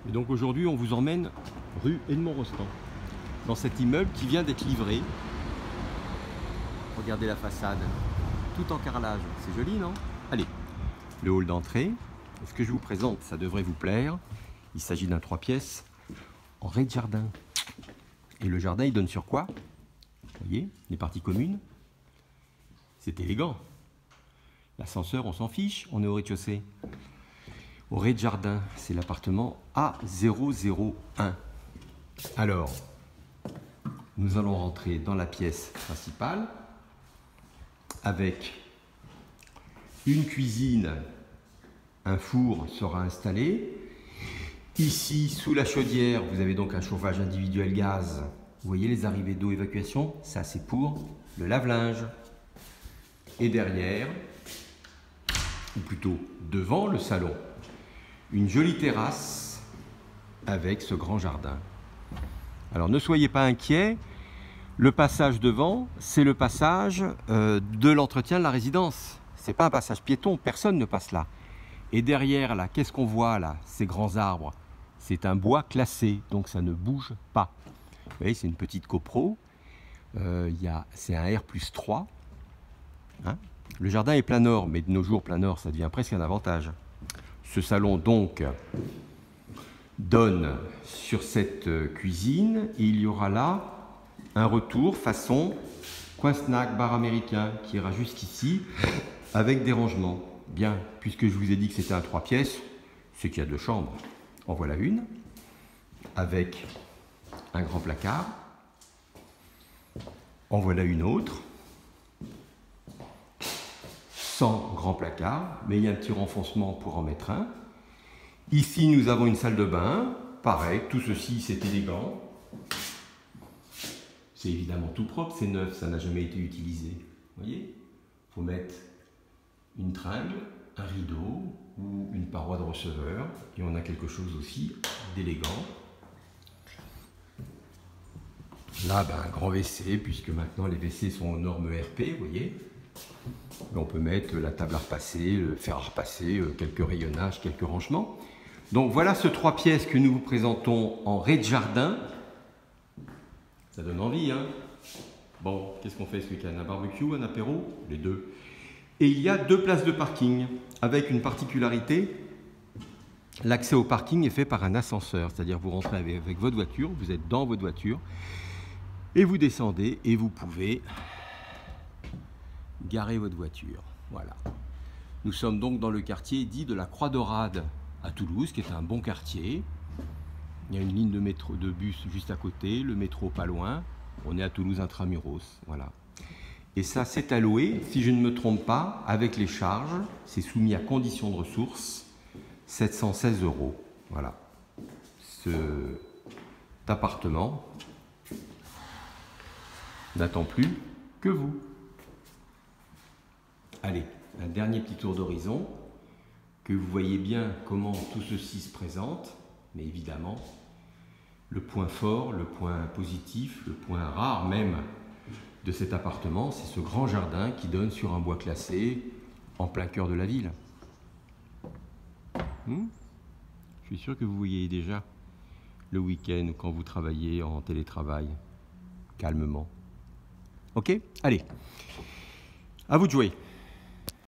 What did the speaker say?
Et donc aujourd'hui, on vous emmène rue Edmond-Rostand, dans cet immeuble qui vient d'être livré. Regardez la façade, tout en carrelage. C'est joli, non? Allez, le hall d'entrée. Ce que je vous présente, ça devrait vous plaire. Il s'agit d'un 3 pièces en rez-de-jardin. Et le jardin, il donne sur quoi? Vous voyez, les parties communes. C'est élégant. L'ascenseur, on s'en fiche, on est au rez-de-chaussée. Au rez-de-jardin, c'est l'appartement A001. Alors, nous allons rentrer dans la pièce principale avec une cuisine, un four sera installé. Ici, sous la chaudière, vous avez donc un chauffage individuel gaz. Vous voyez les arrivées d'eau évacuation, ça c'est pour le lave-linge. Et derrière, ou plutôt devant le salon, une jolie terrasse avec ce grand jardin. Alors ne soyez pas inquiets, le passage devant, c'est le passage de l'entretien de la résidence. C'est pas un passage piéton, personne ne passe là. Et derrière là, qu'est-ce qu'on voit là? Ces grands arbres, c'est un bois classé, donc ça ne bouge pas. Vous voyez, c'est une petite copro, c'est un R+3. Hein? Le jardin est plein nord, mais de nos jours, plein nord, ça devient presque un avantage. Ce salon, donc, donne sur cette cuisine et il y aura là un retour façon coin snack, bar américain, qui ira jusqu'ici avec des rangements. Bien, puisque je vous ai dit que c'était un 3 pièces, c'est qu'il y a 2 chambres. En voilà une, avec un grand placard. En voilà une autre, sans grand placard, mais il y a un petit renfoncement pour en mettre un. Ici, nous avons une salle de bain. Pareil, tout ceci, c'est élégant. C'est évidemment tout propre, c'est neuf, ça n'a jamais été utilisé. Vous voyez? Il faut mettre une tringle, un rideau ou une paroi de receveur. Et on a quelque chose aussi d'élégant. Là, un grand WC, puisque maintenant les WC sont aux normes RP, vous voyez. Et on peut mettre la table à repasser, le fer à repasser, quelques rayonnages, quelques rangements. Donc voilà ce 3 pièces que nous vous présentons en rez-de-jardin. Ça donne envie, hein? Bon, qu'est-ce qu'on fait ce week-end? Un barbecue, un apéro? Les deux. Et il y a 2 places de parking, avec une particularité. L'accès au parking est fait par un ascenseur, c'est-à-dire vous rentrez avec votre voiture, vous êtes dans votre voiture, et vous descendez et vous pouvez garer votre voiture. Voilà. Nous sommes donc dans le quartier dit de la Croix-Daurade à Toulouse, qui est un bon quartier. Il y a une ligne de métro, de bus juste à côté, le métro pas loin. On est à Toulouse intramuros, voilà. Et ça, c'est à louer, si je ne me trompe pas, avec les charges, c'est soumis à condition de ressources, 716 €. Voilà. Cet appartement n'attend plus que vous. Allez, un dernier petit tour d'horizon, que vous voyez bien comment tout ceci se présente, mais évidemment, le point fort, le point positif, le point rare même de cet appartement, c'est ce grand jardin qui donne sur un bois classé en plein cœur de la ville. Je suis sûr que vous voyez déjà le week-end quand vous travaillez en télétravail, calmement. Ok? Allez, à vous de jouer.